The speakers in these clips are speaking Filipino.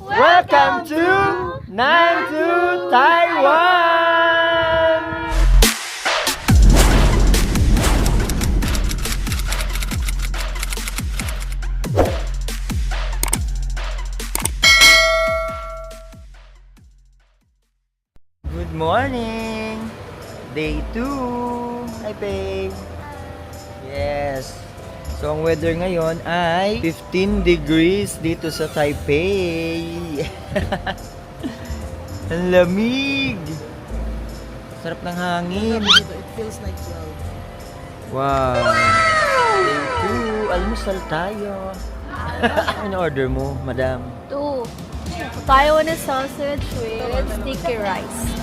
Welcome to 92 Taiwan! Good morning! Day 2! Hi, babe! Yes! So, ang weather ngayon ay 15 degrees dito sa Taipei. Ang lamig! Sarap ng hangin. It feels like 12. Wow! Day 2, almusal tayo. Ano order mo, madam? 2. Taiwanese sausage with sticky rice.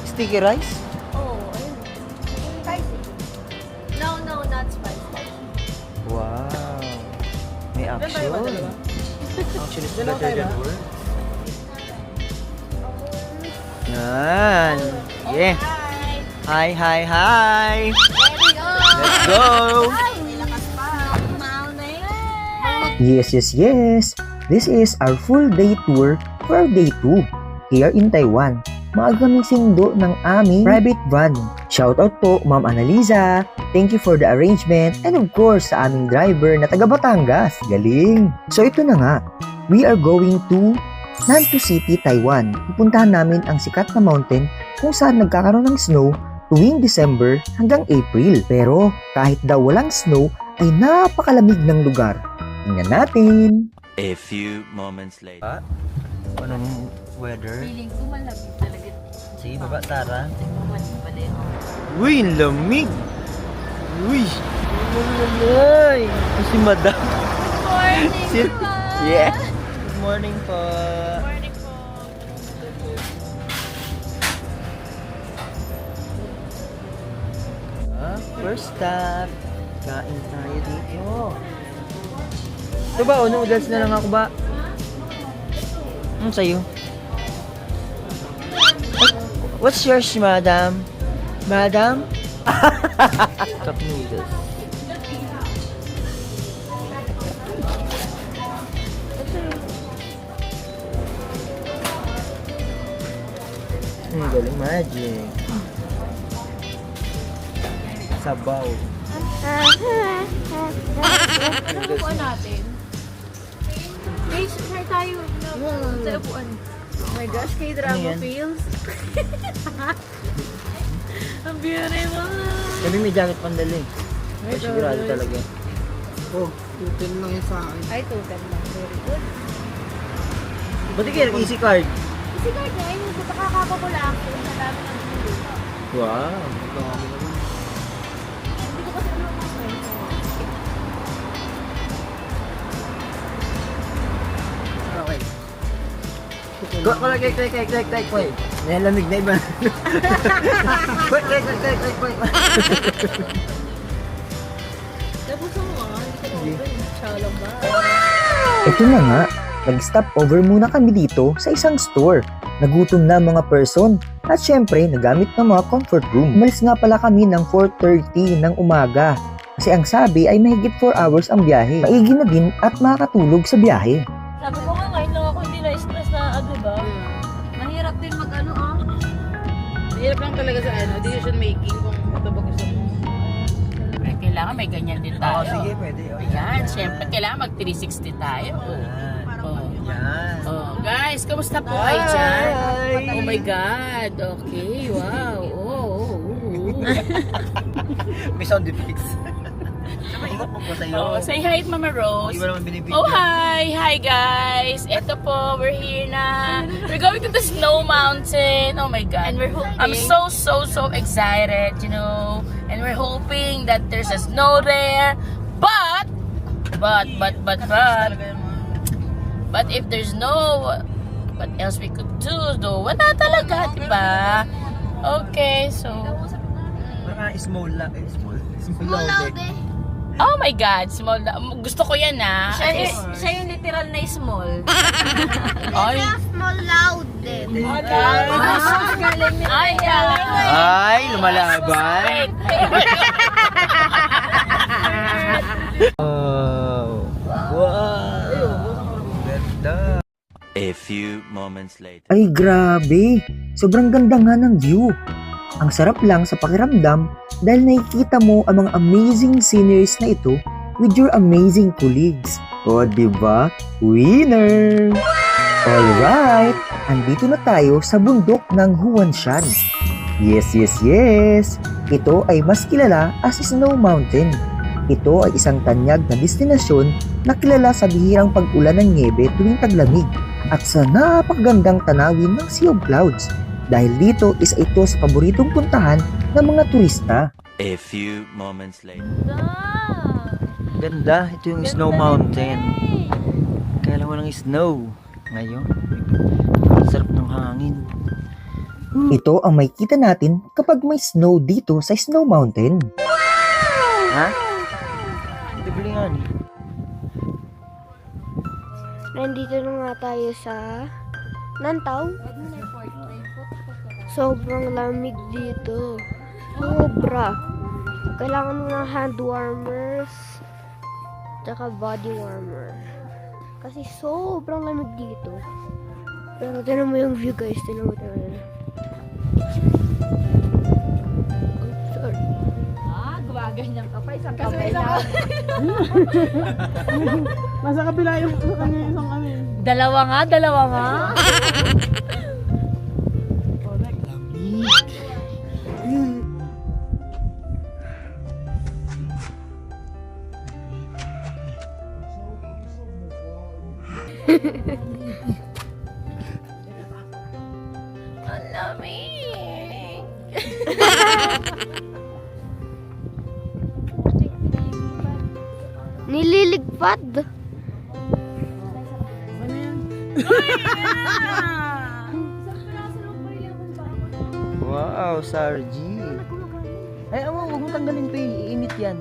Sticky rice? Oh, ayun. Spicy. No, not spicy. Wow! May action. Action is better than word. Yan! Yeah! Hi! Let's go! Yes. This is our full day tour for day 2 here in Taiwan. Maagang sindo ng aming private van. Shoutout po Ma'am Annaliza. Thank you for the arrangement and of course sa aming driver na taga Batangas. Galing! So ito na nga. We are going to Nantou City, Taiwan. Pupuntahan namin ang sikat na mountain kung saan nagkakaroon ng snow tuwing December hanggang April. Pero kahit daw walang snow ay napakalamig ng lugar. Tingnan natin. A few moments later. Anong weather? Feeling ko malamig talaga. Sige, baba, Tara. Malamig pa din. Uy, ang lamig! Uy! Ay! Si madam. Morning Sit. po! Yeah! Good morning po. Morning po! First stop. Kain tayo dito. Ito ba? Noodles na lang ako ba? Sa'yo? What's yours, madam? Madam? Cup noodles. Galing magic. Sabaw. Ano upuan natin? Guys, share tayo. Sa upuan. Oh my gosh, kay Ano drama yan? feels. Ang beautiful. Kami may jacket pandali. Sigurado talaga. Oh, 210 lang yun sa akin. Ay, tugan lang. Very good. Ba't kaya easy card? Kasi guard na, ayun, nakakababula ako sa dami ng video. Wow. Hindi ko kasi ano ang friends. Okay. Go, click. Nalamig na iba. Click. Tapos mo hindi ko na open. Ciao lang ba? Ito na nga, nag-stop over muna kami dito sa isang store. Nagutom na mga person at syempre nagamit ng mga comfort room. Umalis nga pala kami ng 4:30 ng umaga kasi ang sabi ay mahigit 4 hours ang biyahe. Maigi na din at makakatulog sa biyahe. Sabi ko nga ngayon lang ako hindi na-stress na diba? Mahirap din mag-ano Mahirap lang talaga sa decision making kung ito ba gusto mo. Kailangan may ganyan din tayo. Sige, pwede. Ayan, syempre kailangan mag 360 tayo. Yan. Guys, kamusta po kayo dyan? Oh my God, okay, wow. May sound effects. Ikot mo po sa'yo. Say hi to Mama Rose. Hindi mo naman binibigyan. Oh, hi guys. Eto po, we're here na. We're going to the Snow Mountain. Oh my God. And we're hoping. I'm so excited, and we're hoping that there's a snow there. But if there's no, what else we could do? Wala talaga, diba? Okay, so. Small lang. Small loud eh. Oh my God, small. Gusto ko yan Siya yung literal na small. Ay. Small loud din. Ay, lumalaban. Oh. Wow. Ganda. A few moments later. Ay grabe, sobrang ganda nga ng view. Ang sarap lang sa pakiramdam dahil nakikita mo ang mga amazing sceneries na ito with your amazing colleagues. O diba? Winner! Alright, andito na tayo sa bundok ng Huanshan. Yes, yes, yes! Ito ay mas kilala as Snow Mountain. Ito ay isang tanyag na destinasyon na kilala sa bihirang pag-ulan ng niebe tuwing taglamig at sa napakagandang tanawin ng Sea of Clouds. Dahil dito isa ito sa paboritong puntahan ng mga turista. A few moments later. Ganda, ito yung Snow Mountain. Kaya lang walang snow. Ngayon, sarap ng hangin. Ito ang makikita natin kapag may snow dito sa Snow Mountain. Ha? Bibili nga ni. Nandito na nga tayo sa Nantaw. Sobrang lamig dito. Sobra. Kailangan mo ng hand warmers tsaka body warmer. Kasi sobrang lamig dito. Pero tinan mo yung view guys. Tinan mo. Sorry. Gumaganyan ka pa, isang kamay lang. Nasa kabila yung isang ano eh. Dalawa nga. Ang lamig. Nililigpad. Wow, Sarji. Ay, huwag mo tanggalin pa yung iinit yan.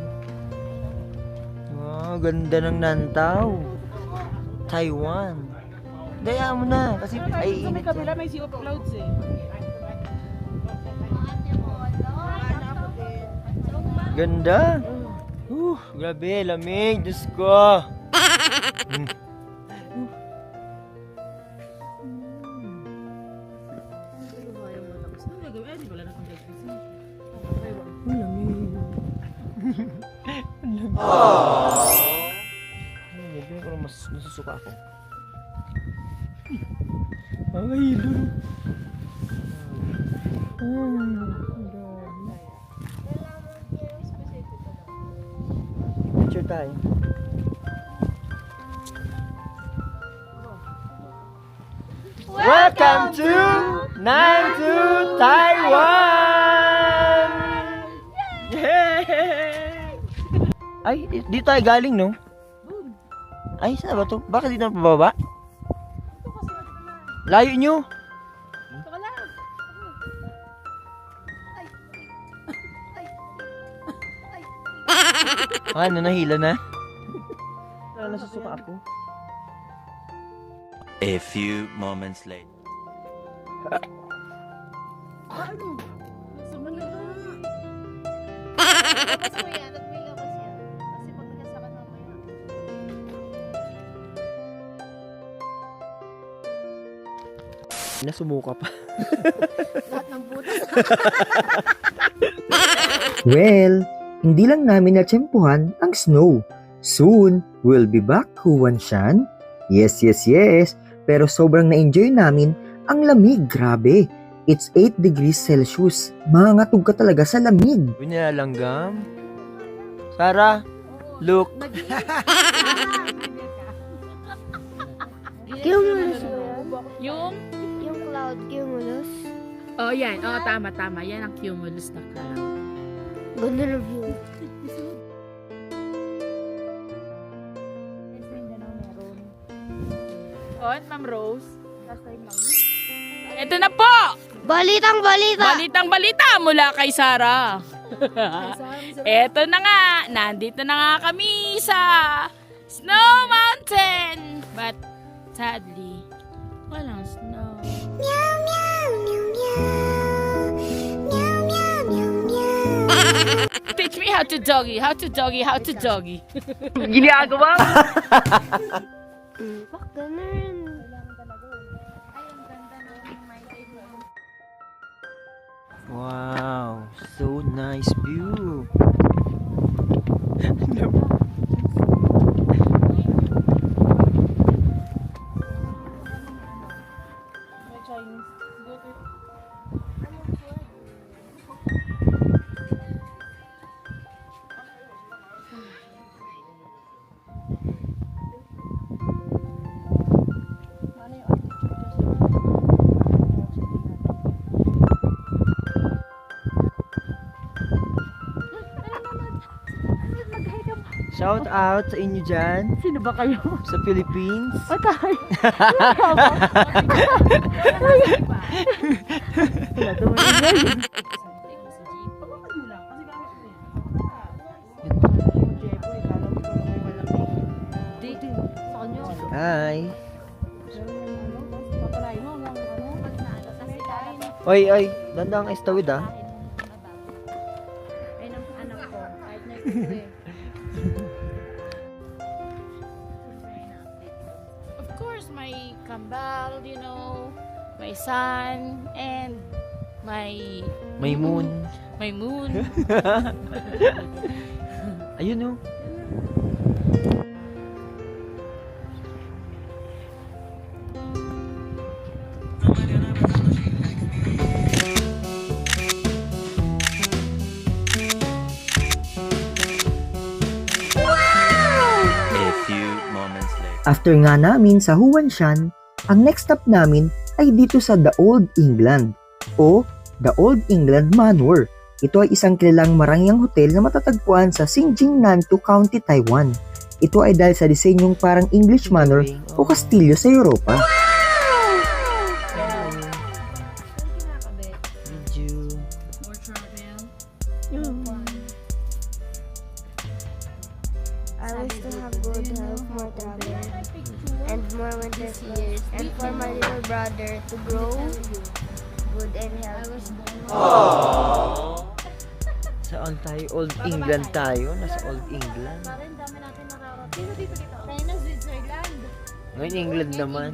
Wow, ganda ng Nantaw. Taiwan. Daya mo na, kasi ay Sa may init. kabila may Sea of Clouds eh. Ganda. Grabe, lamig. Diyos ko. Medyo ko mas nasusuka ako. Ang hilo. Picture tayo. Welcome to Nantu, Taiwan! Yay! Ay, dito tayo galing, no? Ay, saan ba to? Bakit dito na pababa? Layo nyo! Ano, nahila na? Nasusuka ako. A few moments later. Nasumuka pa. Well, hindi lang namin natsempuhan ang snow. Soon, we'll be back, Huanshan. Yes, yes, yes. Pero sobrang na-enjoy namin ang lamig, grabe. It's 8 degrees Celsius. Mangangatog ka talaga sa lamig. Uy, nilalanggam. Sarah, look. Cumulus ba yan? Yung? Yung cloud cumulus. Oh, yan. Oh, tama. Yan ang cumulus na cloud. Ganda na view. On, Ma'am Rose. Ito na po! Balitang balita! Balitang balita mula kay Sarah. Ito na nga. Nandito na nga kami sa Snow Mountain. But sadly, walang snow. Teach me how to doggy. Ginagawa mo. Bak, ganun. Nice view. Shout out sa inyo dyan. Sino ba kayo? Sa Philippines. Patay. Hi. Oy, oy. Dandang istawid ah. Of course, my kambal, my sun, and my May moon. moon. Ayun oh. A few moments later. After nga namin sa Huanshan, ang next stop namin ay dito sa The Old England o The Old England Manor. Ito ay isang kilalang marangyang hotel na matatagpuan sa Xinjiang-Nantou County, Taiwan. Ito ay dahil sa disenyong parang English manor o kastilyo sa Europa. Video. I wish to have good health, more travel, and more winter years, and for my little brother to grow good and healthy. Saan tayo? Old England tayo. Nasa Old England. Tayo na Switzerland. Ngayon England naman.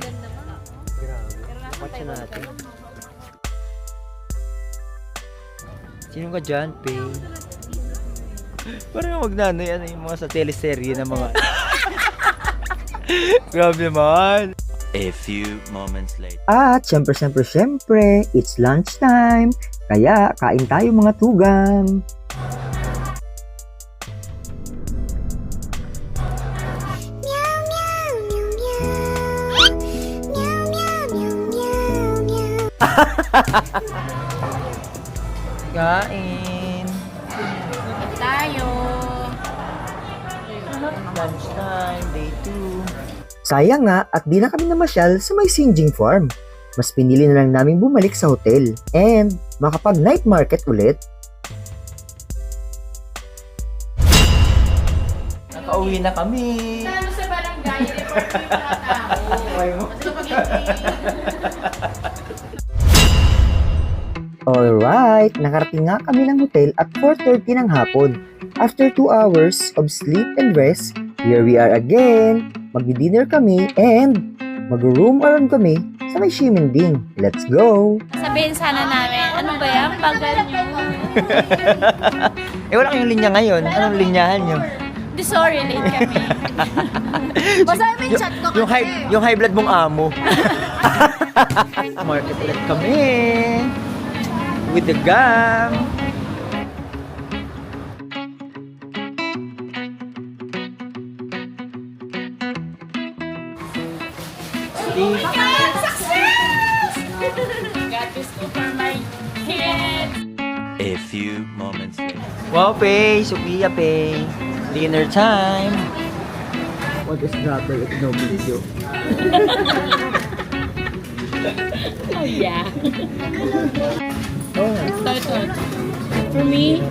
Grabe. Watch natin. Sino ka dyan, Pay? Parang magnano yan yung mga sa teleserye na mga... Grabe naman. A few moments later. At syempre, it's lunchtime. Kaya kain tayo mga tugang. Kain. Tayo. Lunchtime, day 2. Sayang nga at di na kami namasyal sa may Xinjiang Farm. Mas pinili na lang namin bumalik sa hotel and makapag night market ulit. Nakauwi na kami. Ano sa barangay, report mo yung mga tao. Kasi kapag Alright, nakarating nga kami ng hotel at 4:30 ng hapon. After 2 hours of sleep and rest, here we are again. Magdi-dinner kami and mag-room around kami sa may Ximending. Let's go! Sabihin sana namin, ano ba yan? Bagal nyo. Eh wala kayong linya ngayon. Anong linyahan nyo? Di sorry, late kami. Basahin mo yung chat ko kasi. Yung high blood mong amo. Market ulit kami. With the gang. Got this too for my kids. A few moments later. Wow, Pay. Sophia, Pay. Dinner time. What is brother at no video? Oh, yeah. Oh, Start. For me,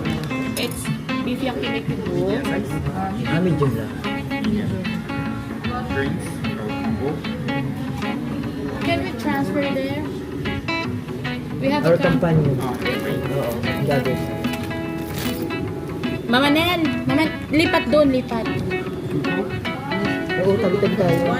it's beef yakiniku. medium lang. Can we transfer there? We have Or to come. companion. Oo, gabi. Mama Nel, lipat doon, lipat. Oo, tabi-tabi tayo.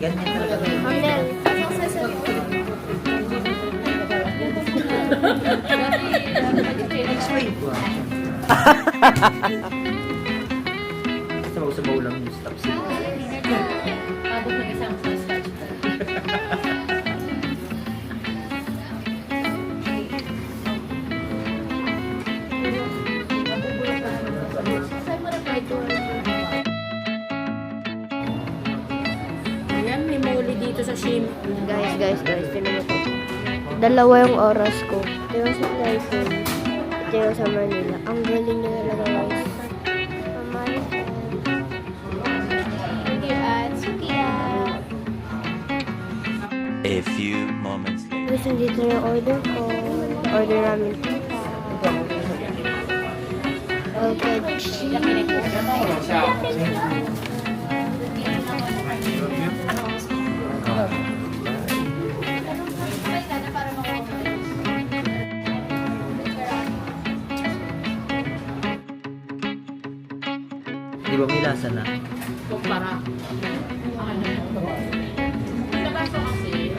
Ganyan talaga. Hamel. Explain ko ah. Sabaw-sabaw lang yung stop sign. Pabot ng isang scotch. Ayan, may muli dito sa shim. Guys, tinan mo to. Dalawa yung oras ko. Ito yung sa Typhoon. Ito yung sa Manila. Ang galing nyo talaga, guys. A few moments later. Guys, nandito na yung order ko. Order namin. Okay. Di ba may lasa na? Kumpara. Nabaso kasi.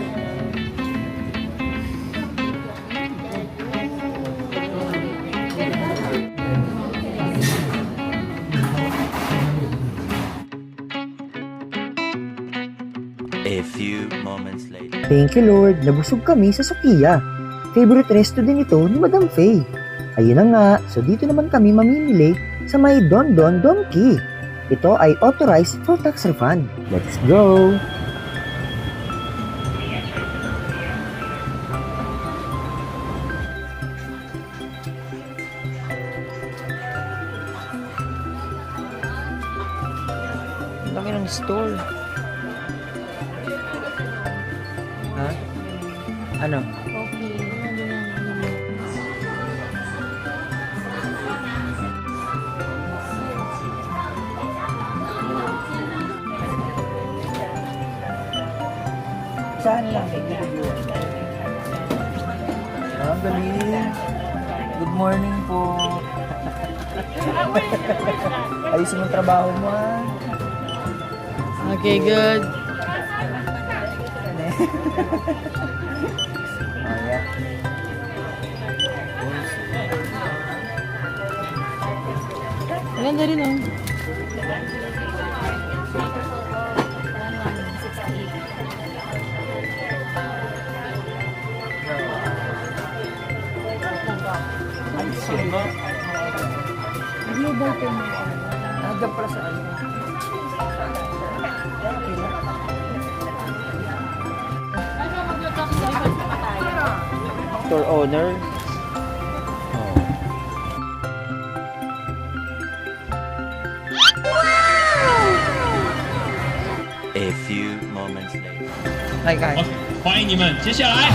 A few moments later. Thank you Lord, nabusog kami sa Sukiya. Favorite resto din ito ni Madam Faye. Ayun na nga, so dito naman kami mamimili sa may Don Don Donkey. Ito ay authorized for tax refund. Let's go! Ang laki ng store. Ha? Ano? Saan lang? Ang galing. Good morning po. Ayusin mo yung trabaho mo ah. Okay, good. Oh, yeah. Maganda rin oh. Global payment. Nandiyan pala sa ano. Store owner. Oh. A few moments later. Hi guys. 欢迎你们，接下来。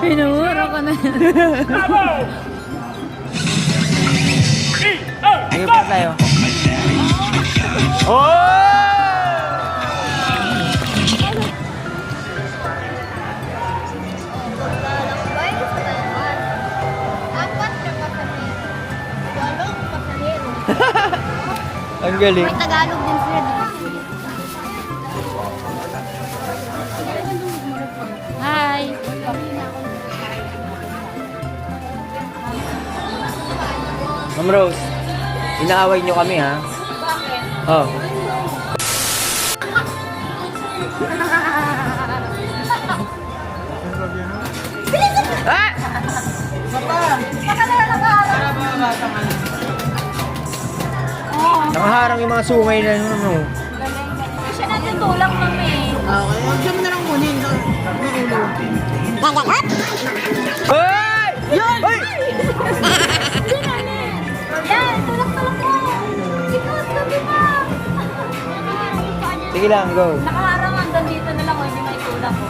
Pinuro ko na. Sige pa tayo. Apat na pasahero. 8 pasahero. Ang galing. May Tagalog din sila dito. Hi. Ma'am Rose, inaaway niyo kami ha? Bakit? Oh. Ah! Nakaharang yung mga sungay na ano. Siya natutulak kami. Okay, huwag siya mo na lang kunin. Hoy! Hoy! Yan, tulak-tulak mo. Ikaw, sabi mo. Sige lang, go. Nakaharang hanggang dito na lang, hindi may tulak ko.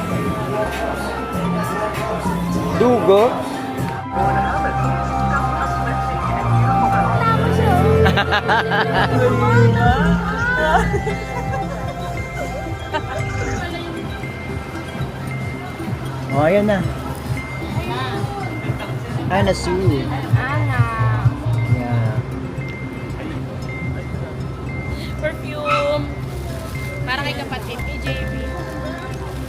Dugo? Wala mo siya. Oh, ayan na. Ana Sue. Ana. Yeah. Perfume. Para kay kapatid, kay JB.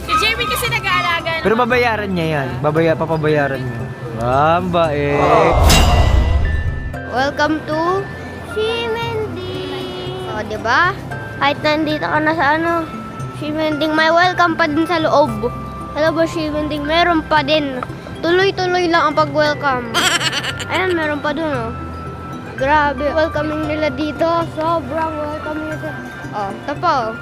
Si JB kasi nag-aalaga. Pero babayaran niya yan. Papabayaran niya. Bait. Welcome to Shimending. O, diba? Kahit nandito ka na sa Shimending, may welcome pa din sa loob. Alam ba, Shimending, meron pa din. Tuloy-tuloy lang ang pag-welcome. Ayan, meron pa dun, oh. Grabe, welcoming nila dito. Sobrang welcoming nila. Oh, ito pa, oh.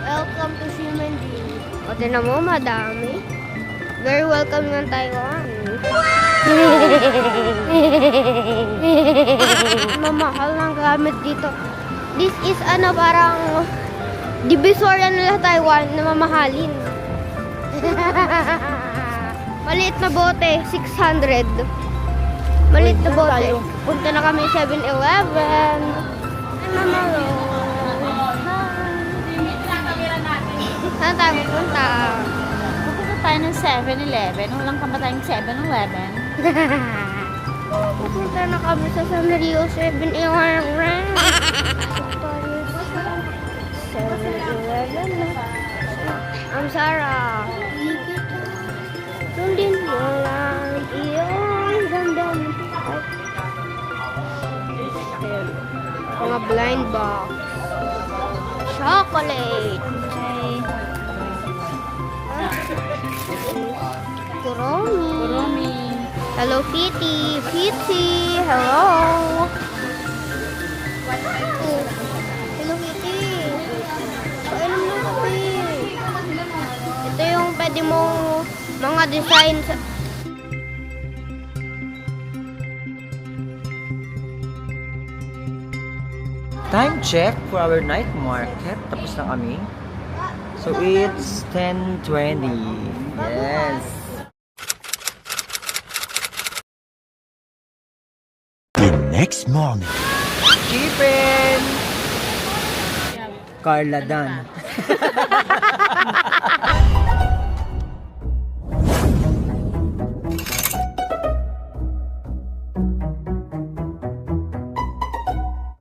Welcome to Shimending. O, tinan mo, madami. Very welcoming ng Taiwan. Mamahal ng gamit dito. This is parang divisoria nila Taiwan na mamahalin. Maliit na bote, 600. Maliit na bote. Punta na kami 7-Eleven. Ay, Mama Rose. Saan tayo pupunta? Pupunta tayo ng 7-Eleven. Walang ka ba tayong 7-Eleven? Pupunta na kami sa Sanrio 7-Eleven. 7-Eleven na. I'm Sarah. Sundin mo lang iyong damdamin. Mga blind box. Chocolate. Kuromi. Kuromi. Hello Kitty. Kitty. Hello. Hello Kitty. Painom na kape. Ito yung pwede mong mga design sa... Time check for our night market. Tapos na kami. So it's 10:20. Yes. The next morning. Chipen! Carla Dan.